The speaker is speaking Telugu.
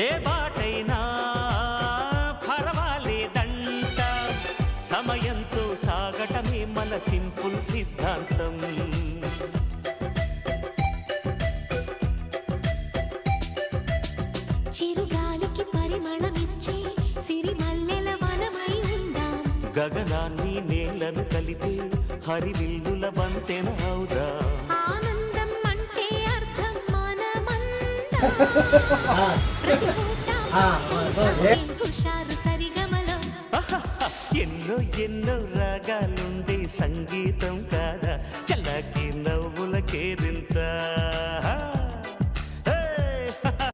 ఏ బాటైనా పర్వాలేదంట, సమయంతో సాగటమే మన సింపుల్ సిద్ధాంతం. చిరుగాలికి పరిమళమిచ్చే సిరిమల్లెల వనమై ఉందాం, గగనాన్ని నేలను కలిపే హరివిల్లుల వంతెన అవుదాం. ఆనందం అంటే అర్థం మనమంతా, హుషారు సరిగమలో. ఎన్నో ఎన్నో రాగాలుండే సంగీతం కాదా, చల్లకి నవ్వుల కేరింత.